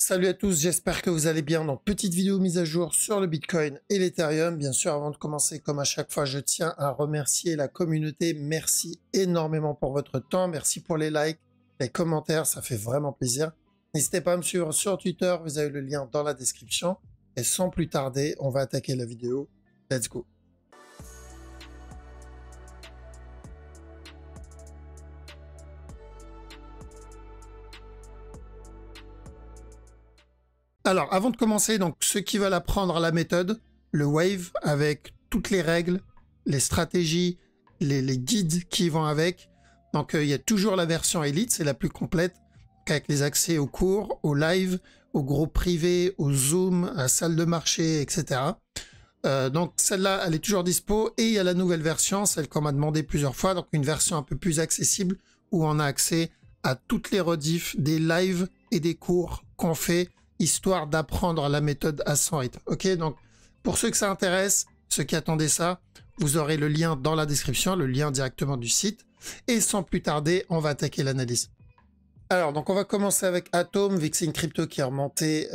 Salut à tous, j'espère que vous allez bien. Donc, petite vidéo mise à jour sur le Bitcoin et l'Ethereum. Bien sûr, avant de commencer, comme à chaque fois, je tiens à remercier la communauté. Merci énormément pour votre temps. Merci pour les likes, les commentaires, ça fait vraiment plaisir. N'hésitez pas à me suivre sur Twitter, vous avez le lien dans la description. Et sans plus tarder, on va attaquer la vidéo. Let's go. Alors, avant de commencer, donc ceux qui veulent apprendre la méthode, le Wave avec toutes les règles, les stratégies, les guides qui vont avec. Donc, il y a toujours la version Elite, c'est la plus complète, avec les accès aux cours, aux lives, aux groupes privés, aux Zoom, à la salle de marché, etc. Donc, celle-là, elle est toujours dispo. Et il y a la nouvelle version, celle qu'on m'a demandé plusieurs fois, donc une version un peu plus accessible, où on a accès à toutes les rediffs des lives et des cours qu'on fait, histoire d'apprendre la méthode à son rythme. Ok, donc pour ceux que ça intéresse, ceux qui attendaient ça, vous aurez le lien dans la description, le lien directement du site. Et sans plus tarder, on va attaquer l'analyse. Alors, donc on va commencer avec Atom, vu que c'est une crypto qui est remontée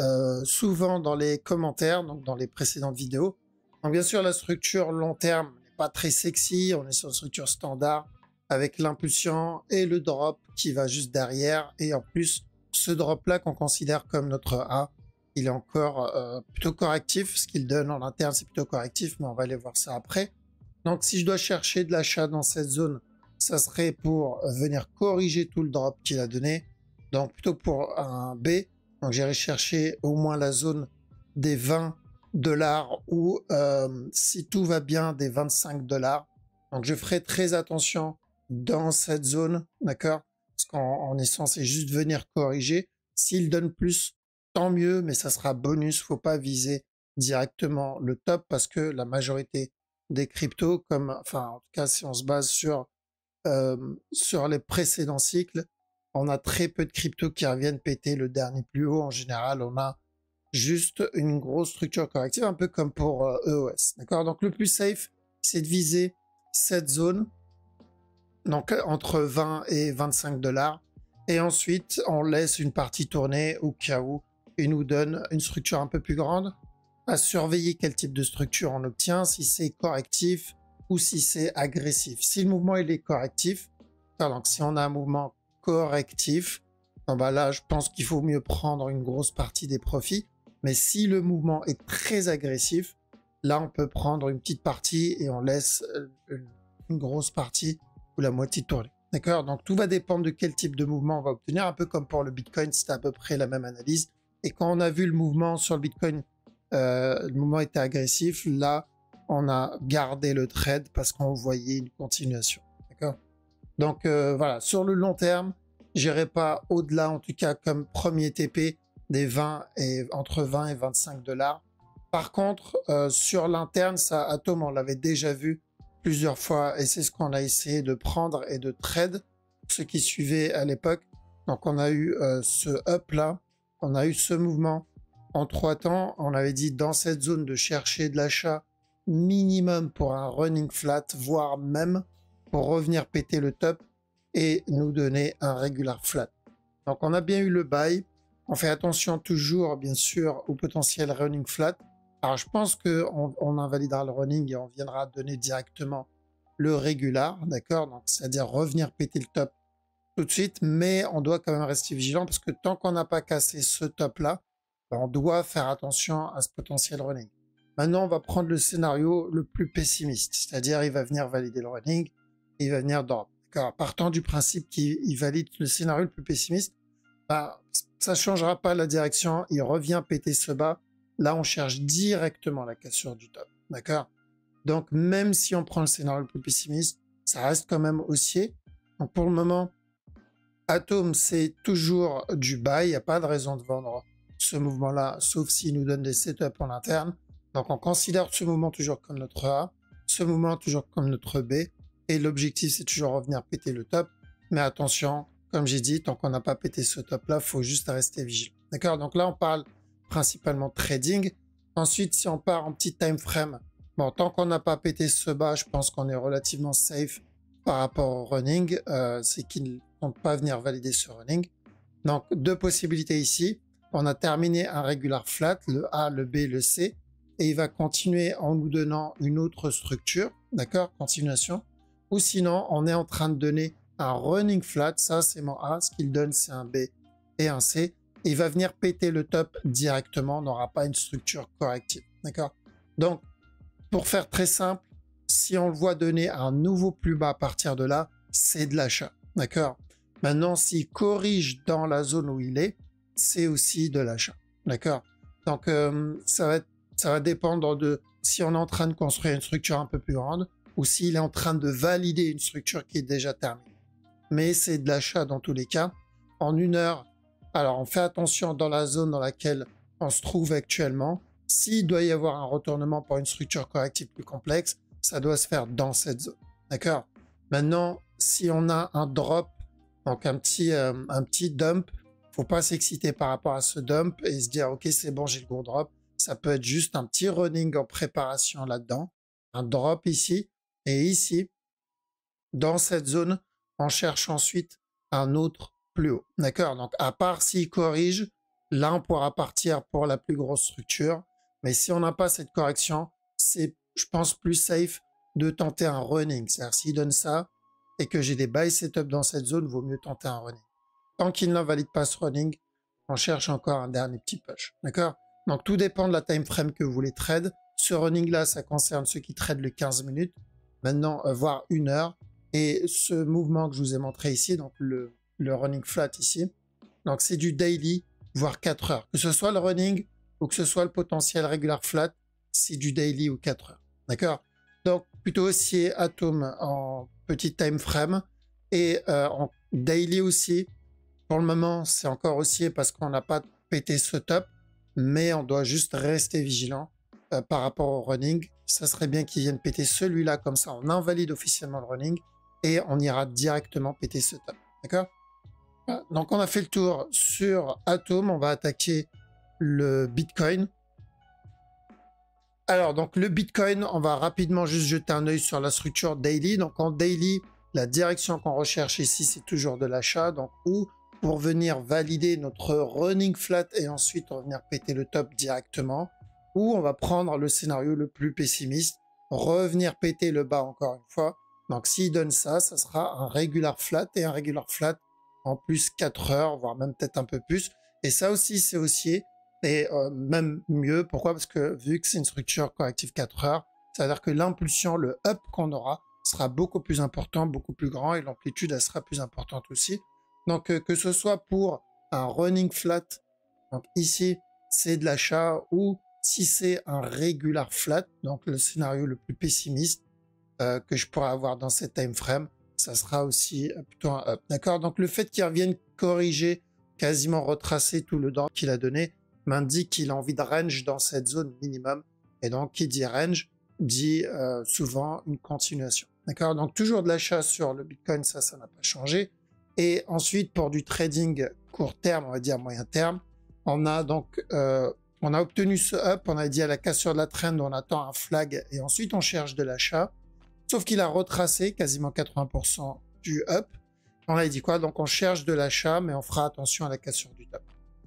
souvent dans les commentaires, donc dans les précédentes vidéos. Donc bien sûr, la structure long terme n'est pas très sexy, on est sur une structure standard avec l'impulsion et le drop qui va juste derrière. Et en plus, ce drop-là qu'on considère comme notre A, il est encore plutôt correctif. Ce qu'il donne en interne, c'est plutôt correctif, mais on va aller voir ça après. Donc, si je dois chercher de l'achat dans cette zone, ça serait pour venir corriger tout le drop qu'il a donné. Donc, plutôt pour un B. Donc, j'irai chercher au moins la zone des 20 $ ou, si tout va bien, des 25 $. Donc, je ferai très attention dans cette zone, d'accord? Parce qu'en essence, c'est juste venir corriger. S'il donne plus, tant mieux, mais ça sera bonus. Faut pas viser directement le top parce que la majorité des cryptos, enfin, en tout cas, si on se base sur les précédents cycles, on a très peu de cryptos qui reviennent péter le dernier plus haut. En général, on a juste une grosse structure corrective, un peu comme pour EOS, d'accord? Donc, le plus safe, c'est de viser cette zone. Donc, entre 20 et 25 $. Et ensuite, on laisse une partie tourner au cas où il nous donne une structure un peu plus grande. À surveiller quel type de structure on obtient, si c'est correctif ou si c'est agressif. Si le mouvement il est correctif, donc si on a un mouvement correctif, là, je pense qu'il faut mieux prendre une grosse partie des profits. Mais si le mouvement est très agressif, là, on peut prendre une petite partie et on laisse une grosse partie ou la moitié tournée. D'accord? Donc, tout va dépendre de quel type de mouvement on va obtenir. Un peu comme pour le Bitcoin, c'était à peu près la même analyse. Et quand on a vu le mouvement sur le Bitcoin, le mouvement était agressif. Là, on a gardé le trade parce qu'on voyait une continuation. D'accord? Donc, voilà. Sur le long terme, j'irai pas au-delà, en tout cas, comme premier TP, des 20 et entre 20 et 25 $. Par contre, sur l'interne, ça, Atom, on l'avait déjà vu plusieurs fois et c'est ce qu'on a essayé de prendre et de trade, ceux qui suivaient à l'époque. Donc, on a eu ce up là, on a eu ce mouvement en 3 temps. On avait dit dans cette zone de chercher de l'achat minimum pour un running flat, voire même pour revenir péter le top et nous donner un regular flat. Donc, on a bien eu le buy. On fait attention toujours, bien sûr, au potentiel running flat. Alors, je pense qu'on invalidera le running et on viendra donner directement le régular, d'accord? Donc, c'est-à-dire revenir péter le top tout de suite, mais on doit quand même rester vigilant parce que tant qu'on n'a pas cassé ce top-là, on doit faire attention à ce potentiel running. Maintenant, on va prendre le scénario le plus pessimiste, c'est-à-dire il va venir valider le running et il va venir drop. D'accord? Partant du principe qu'il valide le scénario le plus pessimiste, ça ne changera pas la direction, il revient péter ce bas. Là, on cherche directement la cassure du top, d'accord? Donc, même si on prend le scénario le plus pessimiste, ça reste quand même haussier. Donc, pour le moment, Atom, c'est toujours du buy. Il n'y a pas de raison de vendre ce mouvement-là, sauf s'il nous donne des setups en interne. Donc, on considère ce mouvement toujours comme notre A, ce mouvement toujours comme notre B. Et l'objectif, c'est toujours revenir péter le top. Mais attention, comme j'ai dit, tant qu'on n'a pas pété ce top-là, il faut juste rester vigilant. D'accord? Donc là, on parle principalement trading. Ensuite, si on part en petit time frame, bon, tant qu'on n'a pas pété ce bas, je pense qu'on est relativement safe par rapport au running. C'est qu'il ne compte pas venir valider ce running. Donc, deux possibilités ici. on a terminé un regular flat, le A, le B, le C, et il va continuer en nous donnant une autre structure, d'accord, continuation, ou sinon on est en train de donner un running flat, ça c'est mon A, ce qu'il donne c'est un B et un C, et il va venir péter le top directement, on n'aura pas une structure corrective, d'accord. Donc, pour faire très simple, si on le voit donner un nouveau plus bas à partir de là, c'est de l'achat, d'accord. Maintenant, s'il corrige dans la zone où il est, c'est aussi de l'achat, d'accord. Donc, ça va dépendre de si on est en train de construire une structure un peu plus grande ou s'il est en train de valider une structure qui est déjà terminée. Mais c'est de l'achat dans tous les cas. En 1 heure, alors on fait attention dans la zone dans laquelle on se trouve actuellement. S'il doit y avoir un retournement pour une structure corrective plus complexe, ça doit se faire dans cette zone. D'accord? Maintenant, si on a un drop, donc un petit dump, faut pas s'exciter par rapport à ce dump et se dire ok c'est bon j'ai le gros drop. Ça peut être juste un petit running en préparation là-dedans, un drop ici et ici. Dans cette zone, on cherche ensuite un autre plus haut. D'accord? Donc à part s'il corrige, là on pourra partir pour la plus grosse structure. Mais si on n'a pas cette correction, c'est, je pense, plus safe de tenter un running. C'est-à-dire s'il donne ça et que j'ai des buy setup dans cette zone, vaut mieux tenter un running. Tant qu'il ne valide pas ce running, on cherche encore un dernier petit push. D'accord? Donc tout dépend de la time frame que vous voulez trade. Ce running là, ça concerne ceux qui tradent le 15 minutes. Maintenant, voire 1 heure. Et ce mouvement que je vous ai montré ici, donc le running flat ici, donc c'est du daily, voire 4 heures. Que ce soit le running ou que ce soit le potentiel regular flat, c'est du daily ou 4 heures. D'accord? Donc plutôt haussier Atom en petit time frame et en daily aussi. Pour le moment, c'est encore haussier parce qu'on n'a pas pété ce top, mais on doit juste rester vigilant par rapport au running. Ça serait bien qu'ils viennent péter celui-là, comme ça on invalide officiellement le running et on ira directement péter ce top. D'accord? Voilà. Donc on a fait le tour sur Atom, on va attaquer le Bitcoin. Alors donc le Bitcoin, on va rapidement juste jeter un œil sur la structure daily. Donc en daily, la direction qu'on recherche ici, c'est toujours de l'achat. Donc ou pour venir valider notre running flat et ensuite revenir péter le top directement, ou on va prendre le scénario le plus pessimiste, revenir péter le bas encore une fois. Donc s'il donne ça, ça sera un regular flat et un regular flat en plus 4 heures, voire même peut-être un peu plus. Et ça aussi, c'est haussier et même mieux. Pourquoi? Parce que vu que c'est une structure corrective 4 heures, ça veut dire que l'impulsion, le up qu'on aura, sera beaucoup plus important, beaucoup plus grand et l'amplitude, elle sera plus importante aussi. Donc, que ce soit pour un running flat, donc ici, c'est de l'achat, ou si c'est un regular flat, donc le scénario le plus pessimiste que je pourrais avoir dans cette time frame, ça sera aussi plutôt un up. D'accord? Donc, le fait qu'il revienne corriger, quasiment retracer tout le drop qu'il a donné, m'indique qu'il a envie de range dans cette zone minimum. Et donc, qui dit range, dit souvent une continuation. D'accord? Donc, toujours de l'achat sur le Bitcoin, ça n'a pas changé. Et ensuite, pour du trading court terme, on va dire moyen terme, on a donc on a obtenu ce up, on a dit à la cassure de la trend, on attend un flag et ensuite on cherche de l'achat. Sauf qu'il a retracé quasiment 80% du up. On a dit quoi? Donc on cherche de l'achat, mais on fera attention à la cassure du top.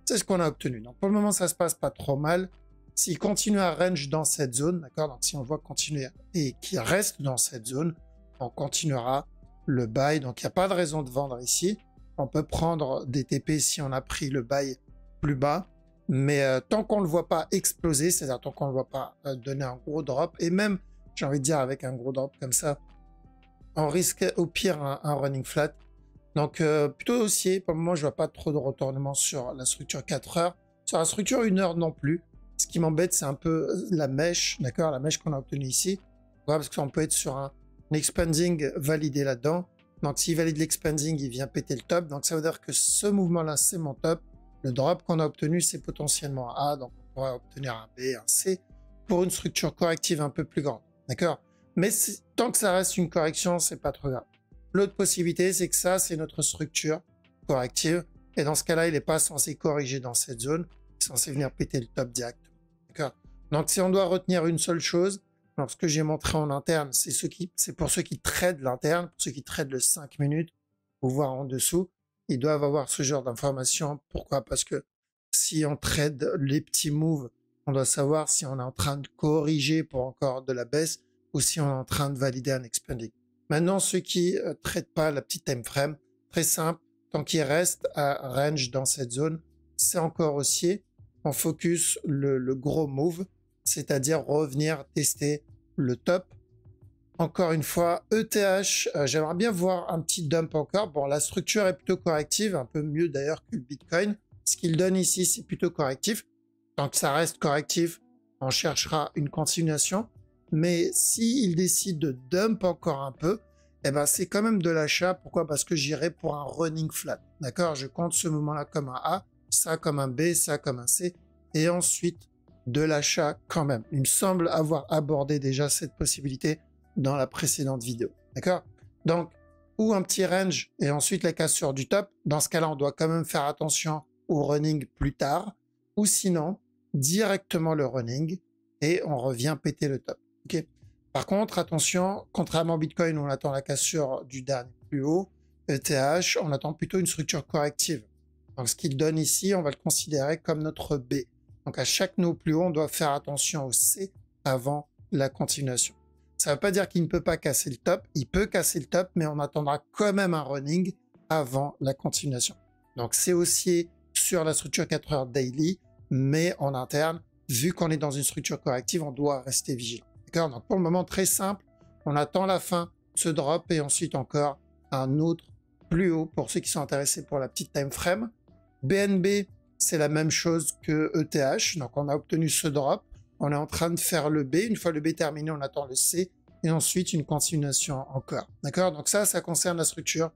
C'est ce qu'on a obtenu. Donc pour le moment, ça se passe pas trop mal. S'il continue à range dans cette zone, d'accord? Donc si on voit continuer et qu'il reste dans cette zone, on continuera le buy, donc il n'y a pas de raison de vendre ici. On peut prendre des TP si on a pris le buy plus bas, mais tant qu'on ne le voit pas exploser, c'est-à-dire tant qu'on ne le voit pas donner un gros drop, et même, j'ai envie de dire, avec un gros drop comme ça, on risque au pire un running flat. Donc plutôt haussier, pour le moment je vois pas trop de retournement sur la structure 4 heures, sur la structure 1 heure non plus. Ce qui m'embête, c'est un peu la mèche, d'accord, la mèche qu'on a obtenue ici, ouais, parce qu'on peut être sur un expanding validé là-dedans. Donc s'il valide l'expanding, il vient péter le top. Donc ça veut dire que ce mouvement-là, c'est mon top. Le drop qu'on a obtenu, c'est potentiellement un A. Donc on pourrait obtenir un B, un C pour une structure corrective un peu plus grande. D'accord? Mais tant que ça reste une correction, c'est pas trop grave. L'autre possibilité, c'est que ça, c'est notre structure corrective. Et dans ce cas-là, il n'est pas censé corriger dans cette zone. Il est censé venir péter le top directement. D'accord? Donc si on doit retenir une seule chose, alors, ce que j'ai montré en interne, c'est pour ceux qui tradent l'interne, pour ceux qui tradent le 5 minutes, ou voire en dessous, ils doivent avoir ce genre d'informations. Pourquoi? Parce que Si on trade les petits moves, on doit savoir si on est en train de corriger pour encore de la baisse ou si on est en train de valider un expanding. Maintenant, ceux qui ne traitent pas la petite time frame, très simple, tant qu'il reste à range dans cette zone, c'est encore haussier. On focus le gros move, c'est-à-dire revenir tester le top. Encore une fois, ETH, j'aimerais bien voir un petit dump encore. Bon, la structure est plutôt corrective, un peu mieux d'ailleurs que le Bitcoin. Ce qu'il donne ici, c'est plutôt correctif. Tant que ça reste correctif, on cherchera une continuation. Mais s'il décide de dump encore un peu, eh ben c'est quand même de l'achat. Pourquoi? Parce que j'irai pour un running flat. D'accord? Je compte ce moment-là comme un A, ça comme un B, ça comme un C. Et ensuite, de l'achat quand même. Il me semble avoir abordé déjà cette possibilité dans la précédente vidéo. D'accord? Donc, ou un petit range et ensuite la cassure du top. Dans ce cas-là, on doit quand même faire attention au running plus tard. Ou sinon, directement le running et on revient péter le top. Ok. Par contre, attention, contrairement au Bitcoin où on attend la cassure du dernier plus haut, ETH, on attend plutôt une structure corrective. Donc ce qu'il donne ici, on va le considérer comme notre B. Donc à chaque nœud plus haut, on doit faire attention au C avant la continuation. Ça ne veut pas dire qu'il ne peut pas casser le top. Il peut casser le top, mais on attendra quand même un running avant la continuation. Donc c'est haussier sur la structure 4 heures daily, mais en interne, vu qu'on est dans une structure corrective, on doit rester vigilant. D'accord? Donc pour le moment, très simple, on attend la fin, ce drop et ensuite encore un autre plus haut pour ceux qui sont intéressés pour la petite time frame. BNB, c'est la même chose que ETH. Donc on a obtenu ce drop. On est en train de faire le B. Une fois le B terminé, on attend le C et ensuite une continuation encore. D'accord? Donc ça concerne la structure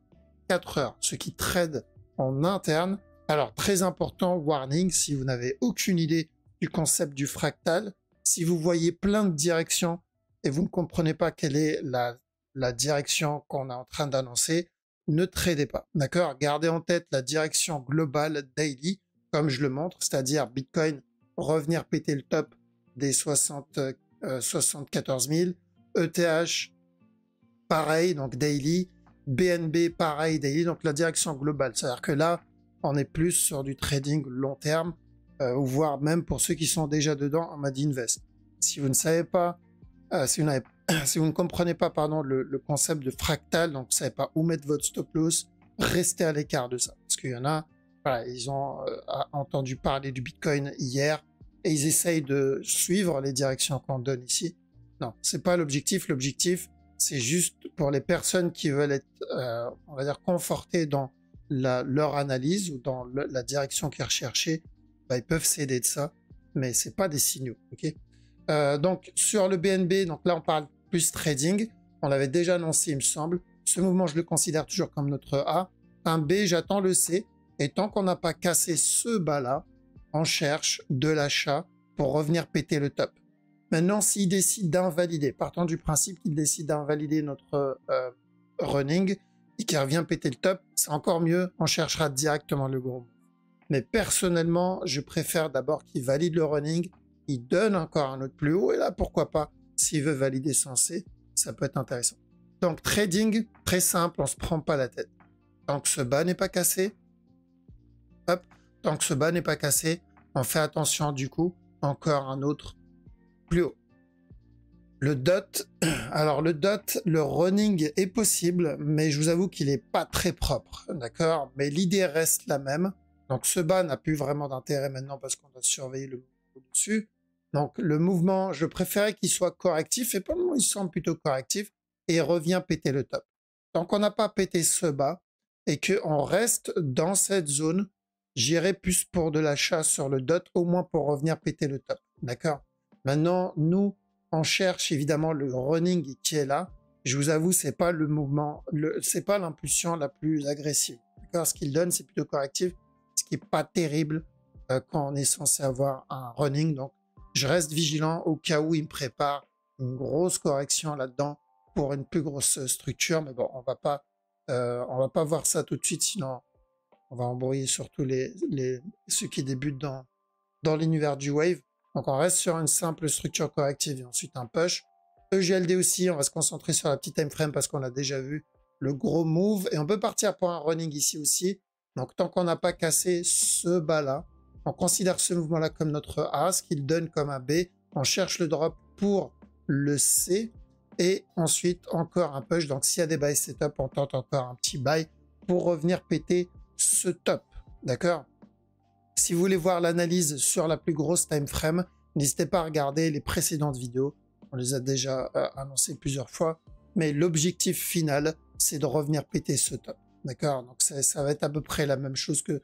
4 heures. Ceux qui trade en interne. Alors très important, warning, si vous n'avez aucune idée du concept du fractal, si vous voyez plein de directions et vous ne comprenez pas quelle est la direction qu'on est en train d'annoncer, ne tradez pas. D'accord? Gardez en tête la direction globale daily, comme je le montre, c'est-à-dire Bitcoin revenir péter le top des 74 000, ETH pareil, donc daily, BNB pareil, daily, donc la direction globale. C'est-à-dire que là, on est plus sur du trading long terme, ou voire même pour ceux qui sont déjà dedans en mode invest. Si vous ne savez pas, si vous ne comprenez pas pardon, le concept de fractal, donc vous ne savez pas où mettre votre stop loss, restez à l'écart de ça. Parce qu'il y en a, voilà, ils ont entendu parler du Bitcoin hier et ils essayent de suivre les directions qu'on donne ici. Non, c'est pas l'objectif. L'objectif, c'est juste pour les personnes qui veulent être, on va dire, confortées dans leur analyse ou dans la direction qui est recherchée, bah, ils peuvent s'aider de ça, mais c'est pas des signaux. Ok. Donc sur le BNB, donc là on parle plus trading. On l'avait déjà annoncé, il me semble. Ce mouvement, je le considère toujours comme notre A. Un B, j'attends le C. Et tant qu'on n'a pas cassé ce bas-là, on cherche de l'achat pour revenir péter le top. Maintenant, s'il décide d'invalider, partant du principe qu'il décide d'invalider notre running et qu'il revient péter le top, c'est encore mieux, on cherchera directement le gros. Mais personnellement, je préfère d'abord qu'il valide le running, il donne encore un autre plus haut, et là, pourquoi pas, s'il veut valider sans C, ça peut être intéressant. Donc, trading, très simple, on se prend pas la tête. Tant que ce bas n'est pas cassé, hop, tant que ce bas n'est pas cassé, on fait attention du coup, encore un autre plus haut. Le DOT, alors le DOT, le running est possible, mais je vous avoue qu'il n'est pas très propre, d'accord? Mais l'idée reste la même. Donc ce bas n'a plus vraiment d'intérêt maintenant parce qu'on doit surveiller le mouvement au-dessus. Donc le mouvement, je préférais qu'il soit correctif, et pour le moment il semble plutôt correctif, et il revient péter le top. Tant qu'on n'a pas pété ce bas, et qu'on reste dans cette zone, j'irai plus pour de l'achat sur le DOT, au moins pour revenir péter le top, d'accord? Maintenant, nous, on cherche évidemment le running qui est là. Je vous avoue, c'est pas le mouvement, c'est pas l'impulsion la plus agressive. D'accord? Ce qu'il donne, c'est plutôt correctif, ce qui est pas terrible quand on est censé avoir un running. Donc, je reste vigilant au cas où il me prépare une grosse correction là-dedans pour une plus grosse structure. Mais bon, on va pas voir ça tout de suite, sinon on va embrouiller surtout ceux qui débutent dans l'univers du wave. Donc on reste sur une simple structure corrective et ensuite un push. EGLD aussi, on va se concentrer sur la petite time frame parce qu'on a déjà vu le gros move. Et on peut partir pour un running ici aussi. Donc tant qu'on n'a pas cassé ce bas-là, On considère ce mouvement-là comme notre A, ce qu'il donne comme un B. On cherche le drop pour le C. Et ensuite, encore un push. Donc, s'il y a des buy setup, on tente encore un petit buy pour revenir péter ce top. D'accord? Si vous voulez voir l'analyse sur la plus grosse time frame, n'hésitez pas à regarder les précédentes vidéos. On les a déjà annoncées plusieurs fois. Mais l'objectif final, c'est de revenir péter ce top. D'accord? Donc, ça va être à peu près la même chose que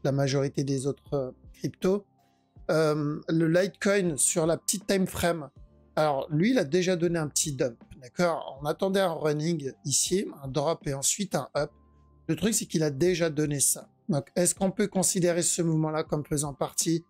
la majorité des autres cryptos. Le Litecoin sur la petite time frame, alors lui, il a déjà donné un petit dump. D'accord? On attendait un running ici, un drop et ensuite un up. Le truc, c'est qu'il a déjà donné ça. Donc, est-ce qu'on peut considérer ce mouvement-là comme faisant partie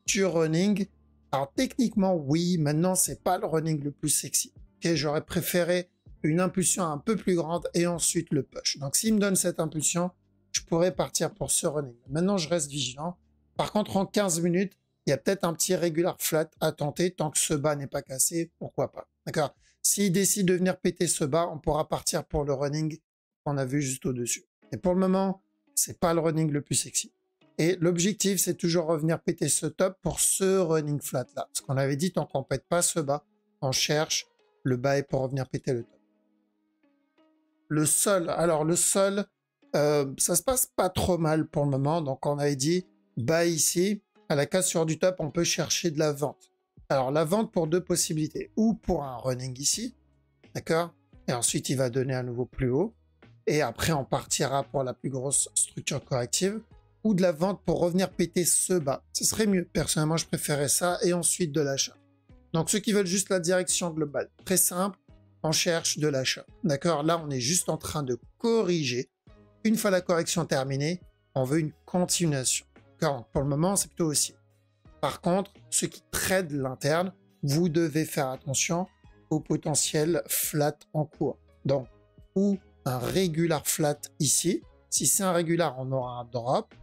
du running? Alors, techniquement, oui. Maintenant, c'est pas le running le plus sexy. Okay? J'aurais préféré une impulsion un peu plus grande et ensuite le push. Donc, s'il me donne cette impulsion, je pourrais partir pour ce running. Maintenant, je reste vigilant. Par contre, en 15 minutes, il y a peut-être un petit regular flat à tenter. Tant que ce bas n'est pas cassé, pourquoi pas. D'accord? S'il décide de venir péter ce bas, on pourra partir pour le running qu'on a vu juste au-dessus. Et pour le moment, c'est pas le running le plus sexy. Et l'objectif, c'est toujours revenir péter ce top pour ce running flat là. Parce qu'on avait dit, tant qu'on pète pas ce bas, on cherche le buy pour revenir péter le top. Le sol, alors le sol, ça se passe pas trop mal pour le moment. Donc on avait dit, buy ici, à la cassure du top, on peut chercher de la vente. Alors la vente pour deux possibilités, ou pour un running ici, d'accord? Et ensuite il va donner à nouveau plus haut. Et après, on partira pour la plus grosse structure corrective ou de la vente pour revenir péter ce bas. Ce serait mieux. Personnellement, je préférais ça et ensuite de l'achat. Donc, ceux qui veulent juste la direction globale, très simple, on cherche de l'achat. D'accord? Là, on est juste en train de corriger. Une fois la correction terminée, on veut une continuation. D'accord? Pour le moment, c'est plutôt haussier. Par contre, ceux qui tradent l'interne, vous devez faire attention au potentiel flat en cours. Donc, ou un regular flat ici. Si c'est un regular, on aura un drop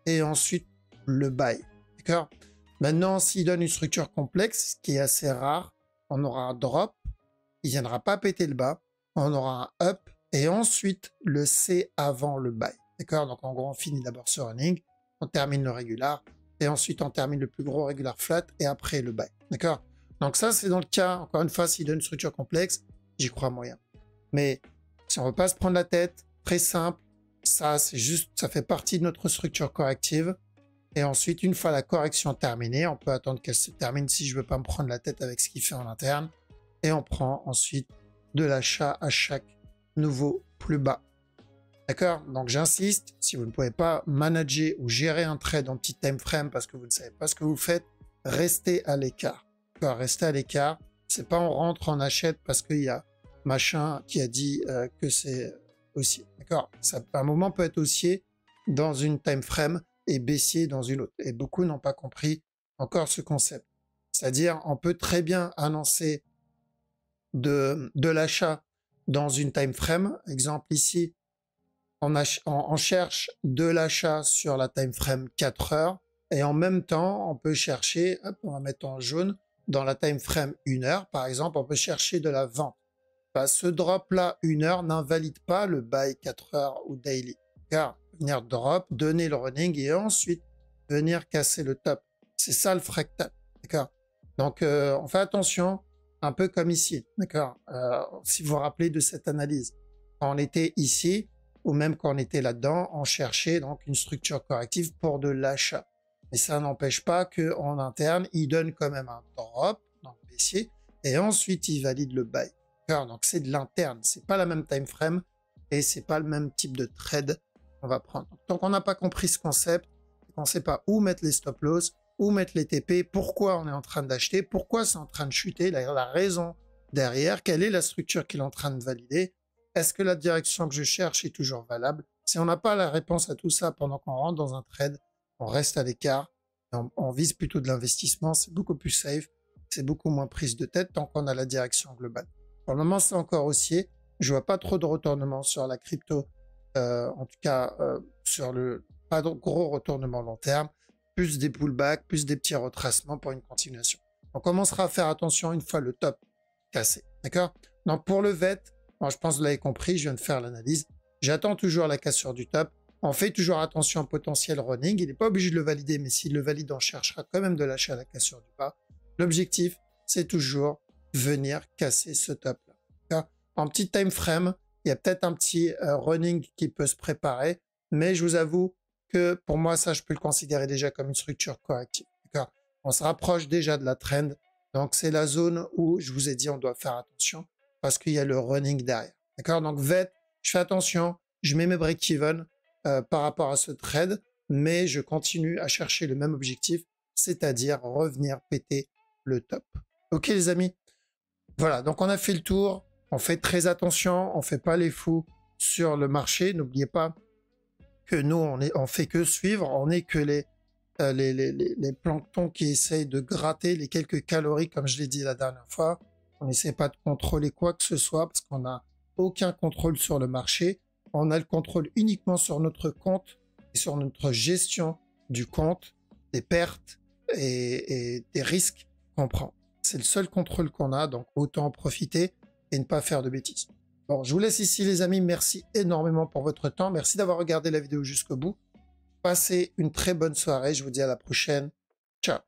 et ensuite le buy. D'accord? Maintenant, s'il donne une structure complexe, ce qui est assez rare, on aura un drop, il viendra pas péter le bas, on aura un up et ensuite le C avant le buy. D'accord? Donc en gros, on finit d'abord ce running, on termine le regular et ensuite on termine le plus gros regular flat et après le buy. D'accord? Donc ça, c'est dans le cas, encore une fois, s'il donne une structure complexe, j'y crois moyen. Mais si on ne veut pas se prendre la tête, très simple, ça c'est juste, ça fait partie de notre structure corrective. Et ensuite, une fois la correction terminée, on peut attendre qu'elle se termine si je ne veux pas me prendre la tête avec ce qu'il fait en interne. Et on prend ensuite de l'achat à chaque nouveau plus bas. D'accord? Donc j'insiste, si vous ne pouvez pas manager ou gérer un trade en petit time frame parce que vous ne savez pas ce que vous faites, restez à l'écart. D'accord? Restez à l'écart. C'est pas on rentre, on achète parce qu'il y a machin qui a dit que c'est haussier. D'accord? Ça, à un moment, peut être haussier dans une time frame et baissier dans une autre. Et beaucoup n'ont pas compris encore ce concept. C'est-à-dire, on peut très bien annoncer de l'achat dans une time frame. Exemple ici, on cherche de l'achat sur la time frame 4 heures et en même temps, on peut chercher, hop, on va mettre en jaune, dans la time frame 1 heure, par exemple, on peut chercher de la vente. Bah, ce drop-là, 1 heure, n'invalide pas le buy 4 heures ou daily. Car venir drop, donner le running et ensuite venir casser le top. C'est ça le fractal. D'accord? Donc, on fait attention, un peu comme ici. D'accord? Si vous vous rappelez de cette analyse. Quand on était ici, ou même quand on était là-dedans, on cherchait donc une structure corrective pour de l'achat. Mais ça n'empêche pas qu'en interne, il donne quand même un drop, donc baissier, et ensuite il valide le buy. Donc c'est de l'interne, c'est pas la même time frame et c'est pas le même type de trade qu'on va prendre. Donc, tant qu'on n'a pas compris ce concept, qu'on ne sait pas où mettre les stop loss, où mettre les TP, pourquoi on est en train d'acheter, pourquoi c'est en train de chuter, la raison derrière, quelle est la structure qu'il est en train de valider, est-ce que la direction que je cherche est toujours valable? Si on n'a pas la réponse à tout ça pendant qu'on rentre dans un trade, on reste à l'écart, on vise plutôt de l'investissement, c'est beaucoup plus safe, c'est beaucoup moins prise de tête tant qu'on a la direction globale. Pour le moment, c'est encore haussier. Je vois pas trop de retournement sur la crypto, en tout cas sur le pas de gros retournement long terme, plus des pullbacks, plus des petits retracements pour une continuation. On commencera à faire attention une fois le top cassé. D'accord? Donc pour le VET, bon, je pense que vous l'avez compris, je viens de faire l'analyse. J'attends toujours la cassure du top. On fait toujours attention au potentiel running. Il n'est pas obligé de le valider, mais s'il le valide, on cherchera quand même de lâcher à la cassure du bas. L'objectif, c'est toujours venir casser ce top-là. En petit time frame, il y a peut-être un petit running qui peut se préparer, mais je vous avoue que pour moi, ça, je peux le considérer déjà comme une structure corrective. On se rapproche déjà de la trend, donc c'est la zone où je vous ai dit on doit faire attention parce qu'il y a le running derrière. D'accord? Donc VET, je fais attention, je mets mes break-even par rapport à ce trade, mais je continue à chercher le même objectif, c'est-à-dire revenir péter le top. Ok les amis? Voilà, donc on a fait le tour, on fait très attention, on fait pas les fous sur le marché. N'oubliez pas que nous, on fait que suivre, on n'est que les planctons qui essayent de gratter les quelques calories, comme je l'ai dit la dernière fois. On n'essaie pas de contrôler quoi que ce soit parce qu'on n'a aucun contrôle sur le marché. On a le contrôle uniquement sur notre compte et sur notre gestion du compte, des pertes et des risques qu'on prend. C'est le seul contrôle qu'on a, donc autant en profiter et ne pas faire de bêtises. Bon, je vous laisse ici les amis, merci énormément pour votre temps, merci d'avoir regardé la vidéo jusqu'au bout. Passez une très bonne soirée, je vous dis à la prochaine, ciao.